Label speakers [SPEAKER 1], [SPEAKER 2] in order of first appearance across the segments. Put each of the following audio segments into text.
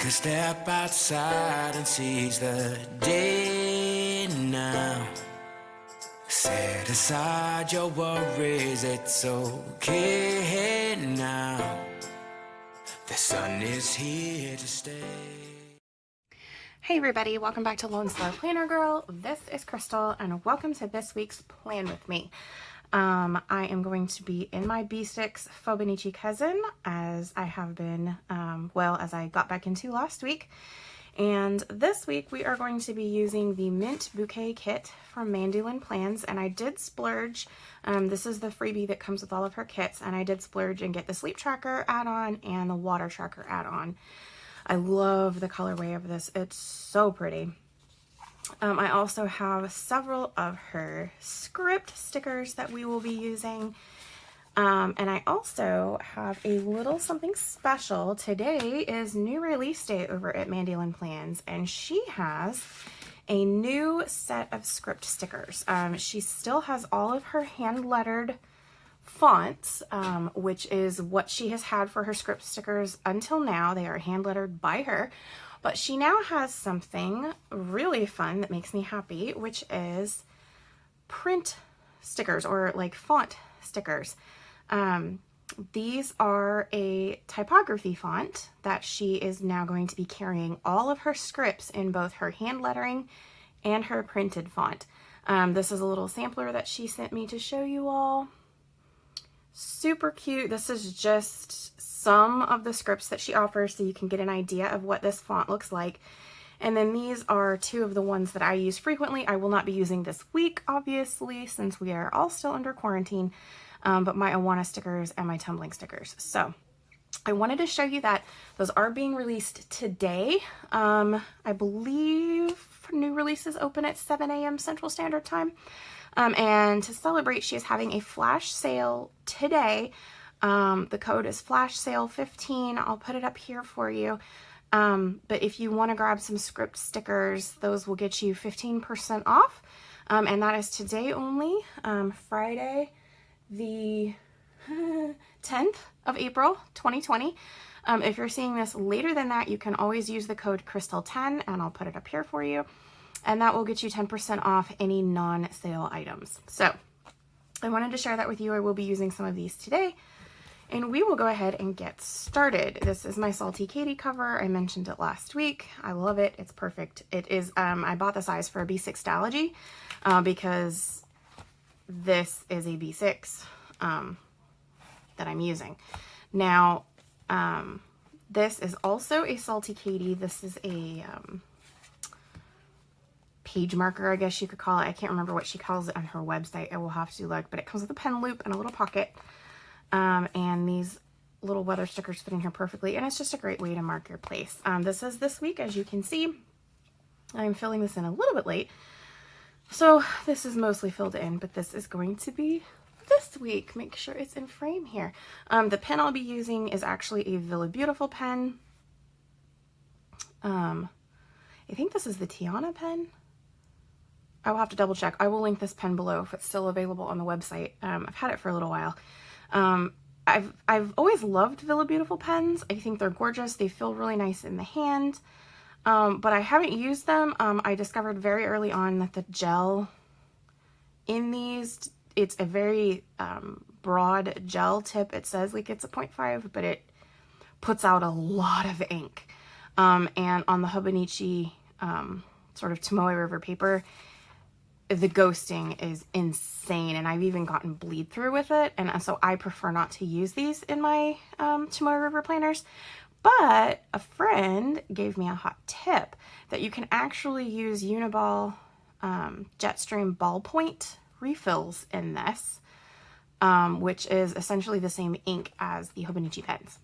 [SPEAKER 1] a step outside and seize the day now. Set aside your worries, it's okay now. The sun is here to stay.
[SPEAKER 2] Hey everybody, welcome back to Lone Star Planner Girl. This is Crystal and welcome to this week's Plan With Me. I am going to be in my B6 Fauxbonichi cousin as I have been, as I got back into last week. And this week we are going to be using the Mint Bouquet Kit from Mandolin Plans, and I did splurge. This is the freebie that comes with all of her kits, and I did splurge and get the sleep tracker add-on and the water tracker add-on. I love the colorway of this. It's so pretty. I also have several of her script stickers that we will be using. And I also have a little something special. Today is new release day over at Mandolin Plans, and she has a new set of script stickers. She still has all of her hand-lettered fonts, which is what she has had for her script stickers until now. They are hand-lettered by her. But she now has something really fun that makes me happy, which is print stickers, or like font stickers. These are a typography font that she is now going to be carrying all of her scripts in both her hand lettering and her printed font. This is a little sampler that she sent me to show you all. Super cute. This is just some of the scripts that she offers so you can get an idea of what this font looks like. And then these are two of the ones that I use frequently. I will not be using this week, obviously, since we are all still under quarantine, but my Awana stickers and my tumbling stickers. So I wanted to show you that those are being released today. I believe new releases open at 7 a.m. Central Standard Time. And to celebrate, she is having a flash sale today. The code is flash sale 15. I'll put it up here for you. But if you want to grab some script stickers, those will get you 15% off. And that is today only, Friday, the 10th of April, 2020. If you're seeing this later than that, you can always use the code Crystal10, and I'll put it up here for you. And that will get you 10% off any non-sale items. So I wanted to share that with you. I will be using some of these today, and we will go ahead and get started. This is my Salty Katie cover. I mentioned it last week. I love it. It's perfect. It is, I bought the size for a B6 because this is a B6 that I'm using. Now, this is also a Salty Katie. This is a page marker, I guess you could call it. I can't remember what she calls it on her website. I will have to look, but it comes with a pen loop and a little pocket. And these little weather stickers fit in here perfectly, and it's just a great way to mark your place. This is this week, as you can see. I'm filling this in a little bit late, so this is mostly filled in, but this is going to be this week. Make sure it's in frame here. The pen I'll be using is actually a Villa Beautiful pen. I think this is the Tiana pen. I will have to double check. I will link this pen below if it's still available on the website. I've had it for a little while. I've always loved Villa Beautiful pens. I think they're gorgeous. They feel really nice in the hand. But I haven't used them. I discovered very early on that the gel in these, it's a very broad gel tip. It says like it's a 0.5, but it puts out a lot of ink. And on the Fauxbonichi sort of Tomoe River paper, the ghosting is insane, and I've even gotten bleed through with it, and so I prefer not to use these in my Tomoe River planners. But a friend gave me a hot tip that you can actually use Uniball Jetstream ballpoint refills in this, which is essentially the same ink as the Fauxbonichi pens.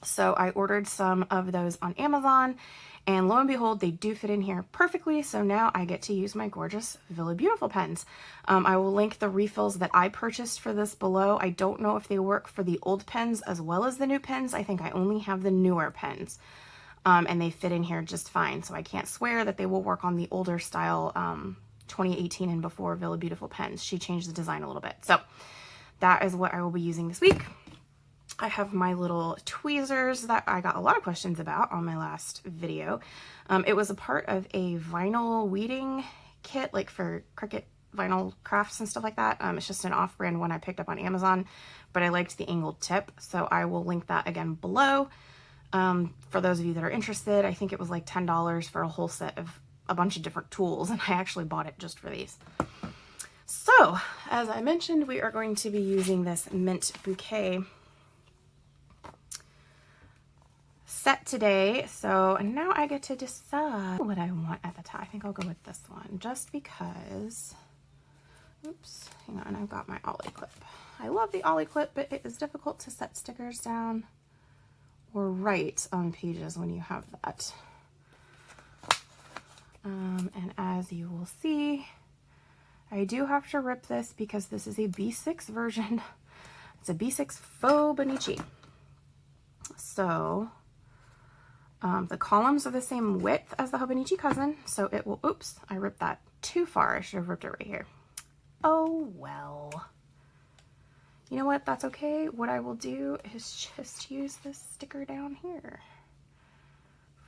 [SPEAKER 2] So I ordered some of those on Amazon, and lo and behold, they do fit in here perfectly. So now I get to use my gorgeous Villa Beautiful pens. I will link the refills that I purchased for this below. I don't know if they work for the old pens as well as the new pens. I think I only have the newer pens, and they fit in here just fine. So I can't swear that they will work on the older style 2018 and before Villa Beautiful pens. She changed the design a little bit. So that is what I will be using this week. I have my little tweezers that I got a lot of questions about on my last video. It was a part of a vinyl weeding kit, like for Cricut vinyl crafts and stuff like that. It's just an off-brand one I picked up on Amazon, but I liked the angled tip, so I will link that again below. For those of you that are interested, I think it was like $10 for a whole set of a bunch of different tools, and I actually bought it just for these. So, as I mentioned, we are going to be using this mint bouquet set today. So now I get to decide what I want at the top. I think I'll go with this one just because, oops, hang on, I've got my ollie clip. I love the ollie clip, but it is difficult to set stickers down or write on pages when you have that. And as you will see, I do have to rip this because this is a B6 version. It's a B6 Fauxbonichi. So the columns are the same width as the Hobonichi cousin, so it will, oops, I ripped that too far. I should have ripped it right here. Oh, well. You know what? That's okay. What I will do is just use this sticker down here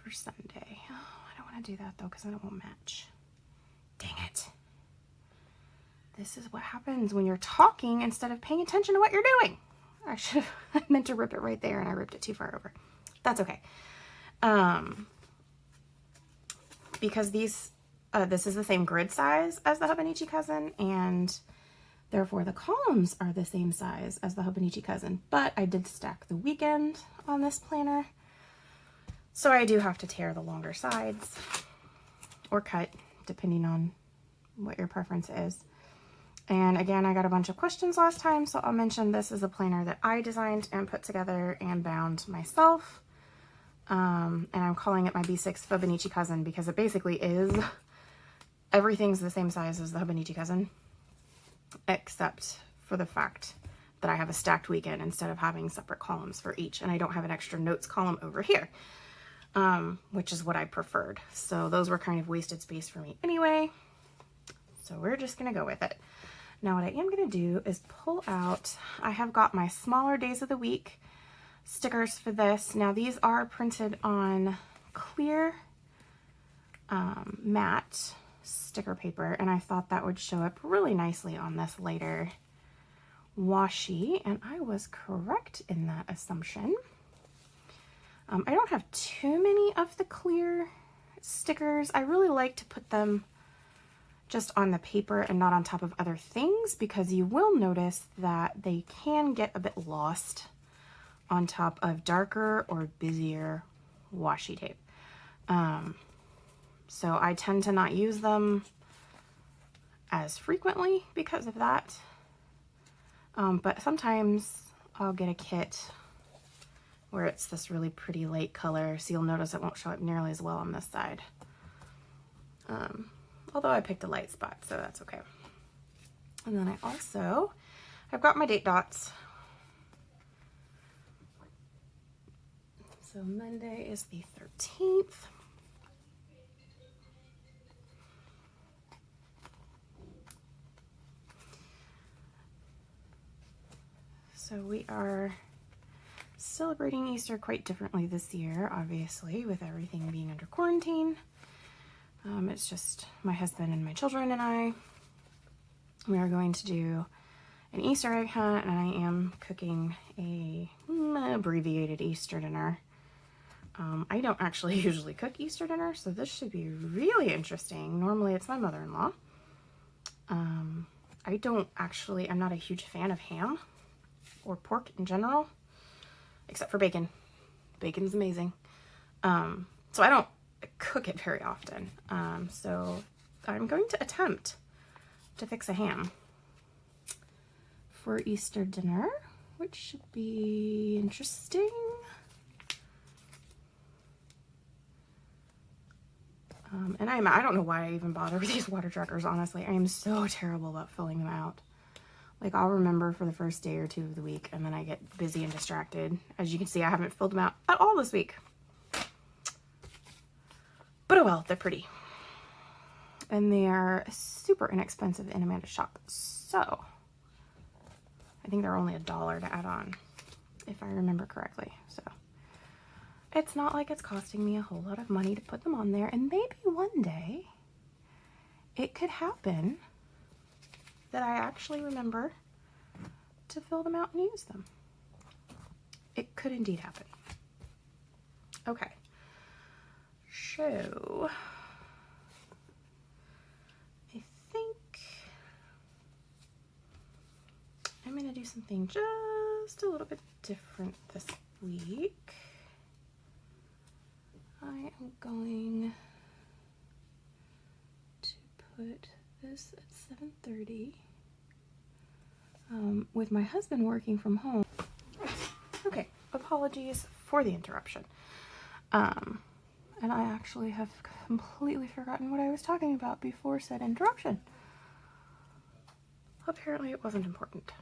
[SPEAKER 2] for Sunday. Oh, I don't want to do that though because then it won't match. Dang it. This is what happens when you're talking instead of paying attention to what you're doing. I should have meant to rip it right there and I ripped it too far over. That's okay. Because these, this is the same grid size as the Hobonichi cousin, and therefore the columns are the same size as the Hobonichi cousin, but I did stack the weekend on this planner. So I do have to tear the longer sides or cut, depending on what your preference is. And again, I got a bunch of questions last time, so I'll mention this is a planner that I designed and put together and bound myself. And I'm calling it my B6 Fauxbonichi cousin because it basically is, everything's the same size as the Hobonichi cousin, except for the fact that I have a stacked weekend instead of having separate columns for each, and I don't have an extra notes column over here, which is what I preferred. So those were kind of wasted space for me anyway, so we're just gonna go with it. Now what I am gonna do is pull out, I have got my smaller days of the week stickers for this. Now these are printed on clear matte sticker paper, and I thought that would show up really nicely on this lighter washi, and I was correct in that assumption. I don't have too many of the clear stickers. I really like to put them just on the paper and not on top of other things because you will notice that they can get a bit lost on top of darker or busier washi tape. So I tend to not use them as frequently because of that. But sometimes I'll get a kit where it's this really pretty light color, so you'll notice it won't show up nearly as well on this side. Although I picked a light spot, so that's okay. And then I've got my date dots. So Monday is the 13th. So we are celebrating Easter quite differently this year, obviously, with everything being under quarantine. It's just my husband and my children and I. We are going to do an Easter egg hunt, and I am cooking a abbreviated Easter dinner. I don't actually usually cook Easter dinner, so this should be really interesting. Normally it's my mother-in-law. I'm not a huge fan of ham or pork in general, except for bacon. Bacon's amazing. So I don't cook it very often. So I'm going to attempt to fix a ham for Easter dinner, which should be interesting. And I don't know why I even bother with these water trackers, honestly. I am so terrible about filling them out. Like, I'll remember for the first day or two of the week, and then I get busy and distracted. As you can see, I haven't filled them out at all this week. But oh well, they're pretty. And they are super inexpensive in Amanda's shop. So, I think they're only $1 to add on. if I remember correctly. So it's not like it's costing me a whole lot of money to put them on there, and maybe one day it could happen that I actually remember to fill them out and use them. It could indeed happen. Okay, so I think I'm going to do something just a little bit different this week. I am going to put this at 7:30 with my husband working from home. Okay, apologies for the interruption. And I actually have completely forgotten what I was talking about before said interruption. Apparently it wasn't important.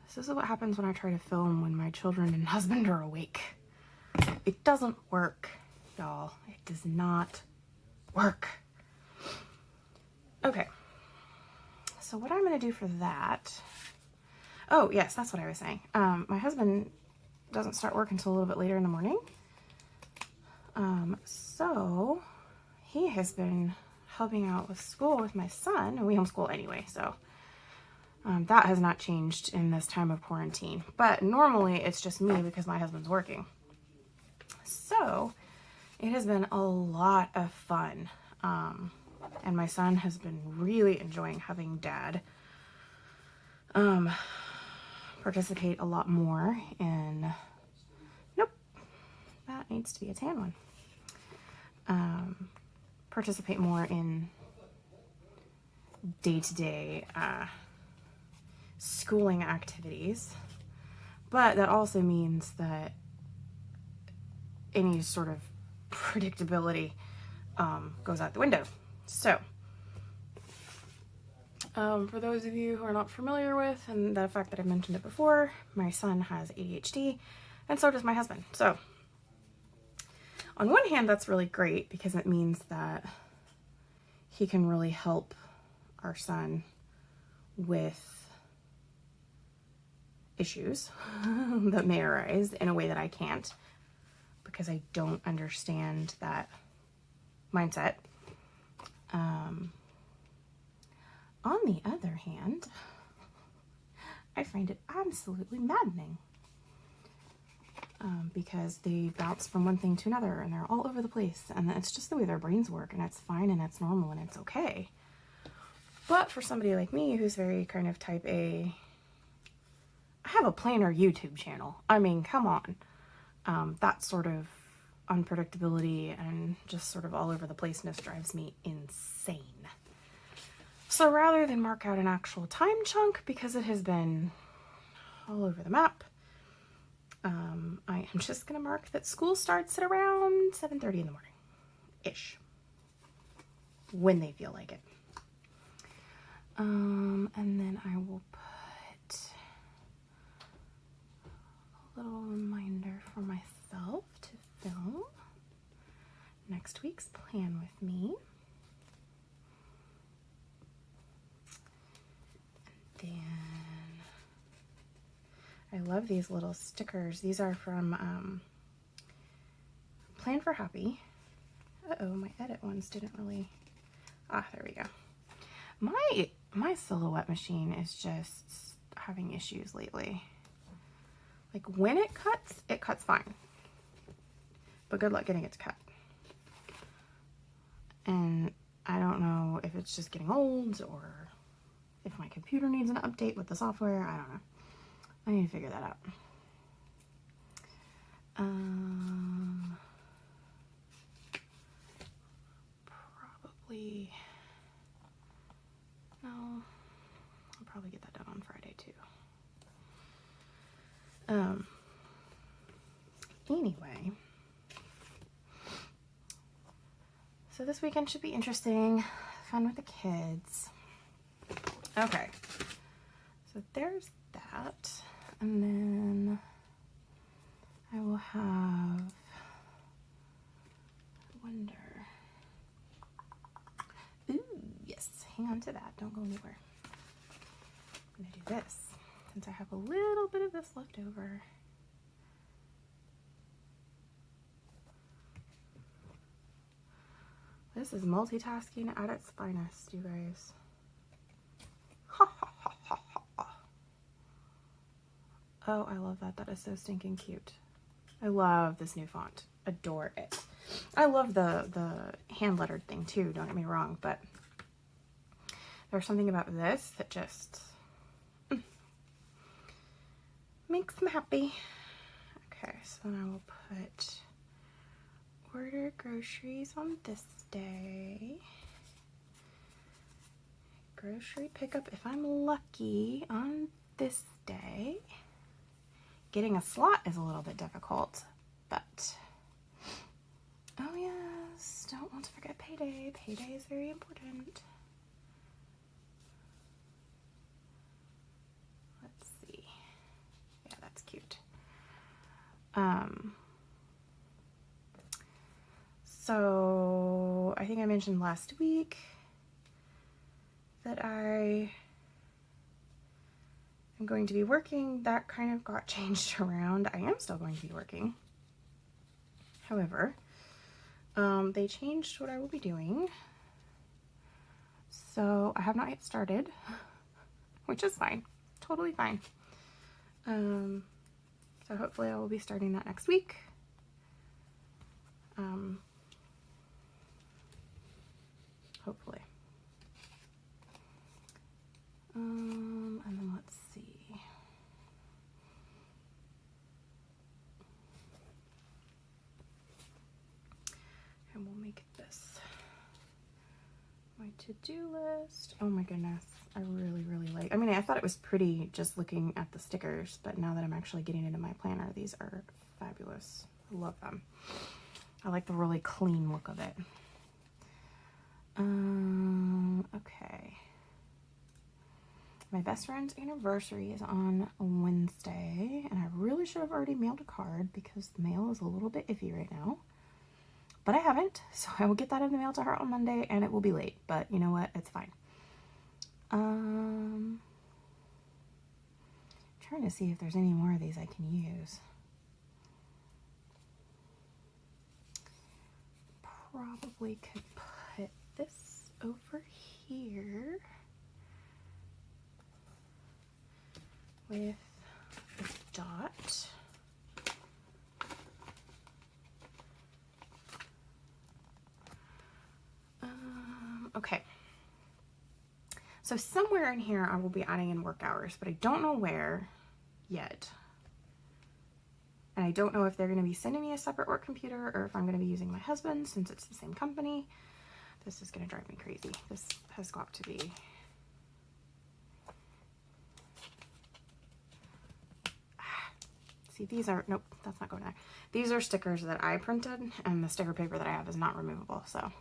[SPEAKER 2] This is what happens when I try to film when my children and husband are awake. It doesn't work, y'all. It does not work. Okay. So what I'm going to do for that... Oh, yes, that's what I was saying. My husband doesn't start work until a little bit later in the morning. So he has been helping out with school with my son, and we homeschool anyway, so that has not changed in this time of quarantine. But normally it's just me because my husband's working. So it has been a lot of fun. And my son has been really enjoying having Dad participate a lot more in, nope, that needs to be a tan one. Participate more in day-to-day schooling activities. But that also means that any sort of predictability goes out the window. So, for those of you who are not familiar with, and the fact that I've mentioned it before, my son has ADHD, and so does my husband. So, on one hand, that's really great because it means that he can really help our son with issues that may arise in a way that I can't, because I don't understand that mindset. On the other hand, I find it absolutely maddening because they bounce from one thing to another and they're all over the place, and it's just the way their brains work, and it's fine and it's normal and it's okay. But for somebody like me who's very kind of type A, I have a planner YouTube channel. I mean, come on. That sort of unpredictability and just sort of all over the placeness drives me insane. So rather than mark out an actual time chunk, because it has been all over the map, I am just going to mark that school starts at around 7:30 in the morning ish, when they feel like it. And then I will put a little reminder for myself to film next week's plan with me. And then I love these little stickers. These are from Plan for Happy. Uh-oh, my edit ones didn't really... Ah, there we go. My silhouette machine is just having issues lately. Like, when it cuts fine. But good luck getting it to cut. And I don't know if it's just getting old or if my computer needs an update with the software. I don't know. I need to figure that out. Probably... No, I'll probably get that done on Friday too. Anyway, so this weekend should be interesting, fun with the kids. Okay, so there's that, and then I will have Wonder. Ooh, yes, hang on to that, don't go anywhere. I'm gonna do this. Since since I have a little bit of this left over. This is multitasking at its finest, you guys. Ha ha ha ha ha. Oh, I love that. That is so stinking cute. I love this new font. Adore it. I love the hand lettered thing too, don't get me wrong, but there's something about this that just makes me happy. Okay, so then I will put order groceries on this day. Grocery pickup if I'm lucky on this day. Getting a slot is a little bit difficult, but oh yes, don't want to forget payday. Payday is very important. Let's see. Yeah, that's cute. So I think I mentioned last week that I am going to be working. That kind of got changed around. I am still going to be working. However, they changed what I will be doing. So I have not yet started, which is fine. Totally fine. So hopefully I will be starting that next week. Hopefully. And then let's see. And we'll make this my to-do list. Oh my goodness. I really like, I mean, I thought it was pretty just looking at the stickers, but now that I'm actually getting into my planner, these are fabulous. I love them. I like the really clean look of it. Okay. My best friend's anniversary is on Wednesday, and I really should have already mailed a card because the mail is a little bit iffy right now. But I haven't, so I will get that in the mail to her on Monday, and it will be late, but you know what? It's fine. Trying to see if there's any more of these I can use. Probably could put this over here with a dot. Okay. So somewhere in here I will be adding in work hours, but I don't know where yet. And I don't know if they're going to be sending me a separate work computer or if I'm going to be using my husband's since it's the same company. This is going to drive me crazy. This has got to be... See, these are... Nope, that's not going there. These are stickers that I printed, and the sticker paper that I have is not removable, so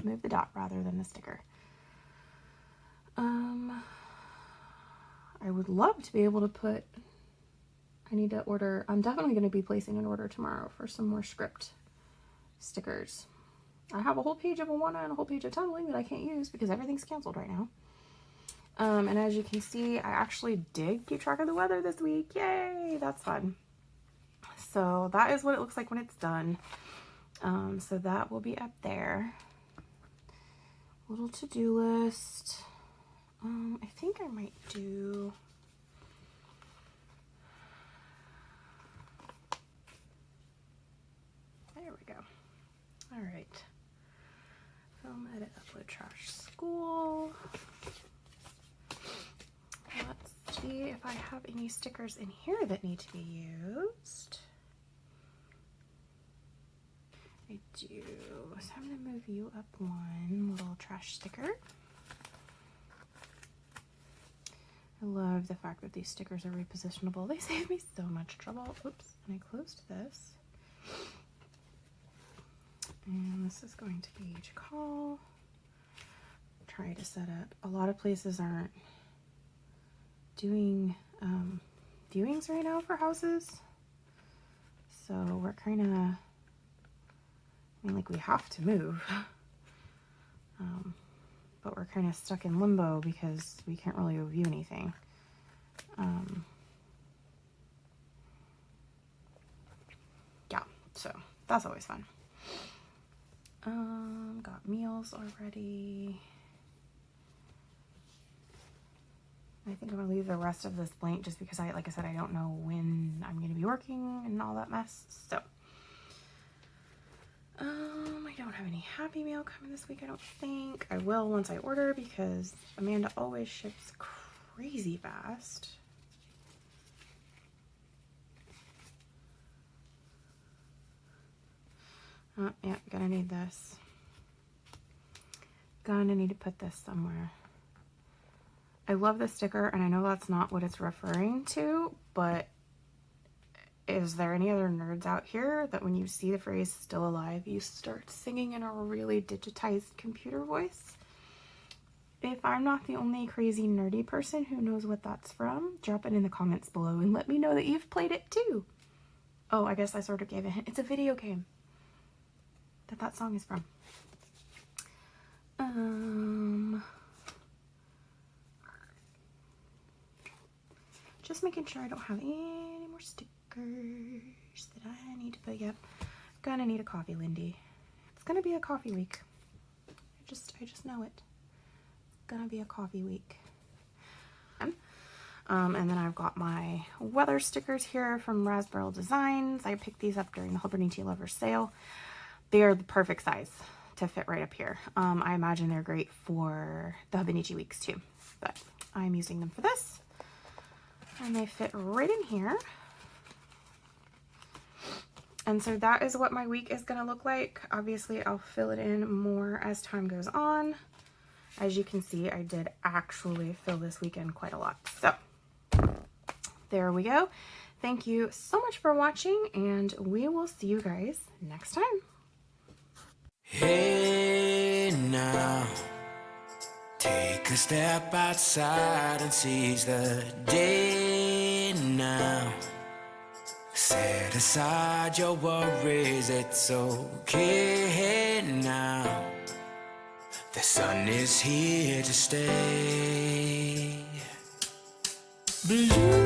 [SPEAKER 2] move the dot rather than the sticker. I would love to be able to put... I need to order... I'm definitely going to be placing an order tomorrow for some more script stickers. I have a whole page of Awana and a whole page of tunneling that I can't use because everything's canceled right now. And as you can see, I actually did keep track of the weather this week. Yay! That's fun. So that is what it looks like when it's done. So that will be up there. Little to-do list. I think I might do... There we go. All right. Film, edit, upload, trash, school. Let's see if I have any stickers in here that need to be used. I do. So I'm going to move you up one little trash sticker. I love the fact that these stickers are repositionable. They save me so much trouble. Oops, and I closed this. And this is going to be each call. Try to set up. A lot of places aren't doing viewings right now for houses. So we're kind of, I mean, like we have to move. But we're kind of stuck in limbo because we can't really view anything. So that's always fun. Got meals already. I think I'm gonna leave the rest of this blank just because like I said, I don't know when I'm gonna be working and all that mess. So, I don't have any Happy Meal coming this week, I don't think. I will once I order because Amanda always ships crazy fast. Oh, yeah, gonna need this. Gonna need to put this somewhere. I love this sticker, and I know that's not what it's referring to, but is there any other nerds out here that when you see the phrase "still alive," you start singing in a really digitized computer voice? If I'm not the only crazy nerdy person who knows what that's from, drop it in the comments below and let me know that you've played it too. Oh, I guess I sort of gave a hint. It's a video game that song is from. Just making sure I don't have any more stickers that I need to put. Yep, gonna need a coffee, Lindy. It's gonna be a coffee week. I just know it. It's gonna be a coffee week. And then I've got my weather stickers here from Raspberry Designs. I picked these up during the Fauxbonichi Lovers sale. They are the perfect size to fit right up here. I imagine they're great for the Fauxbonichi weeks too, but I'm using them for this. And they fit right in here. And so that is what my week is going to look like. Obviously, I'll fill it in more as time goes on. As you can see, I did actually fill this weekend quite a lot. So there we go. Thank you so much for watching, and we will see you guys next time.
[SPEAKER 1] Hey now, take a step outside and seize the day now. Set aside your worries, it's okay now. The sun is here to stay. Blue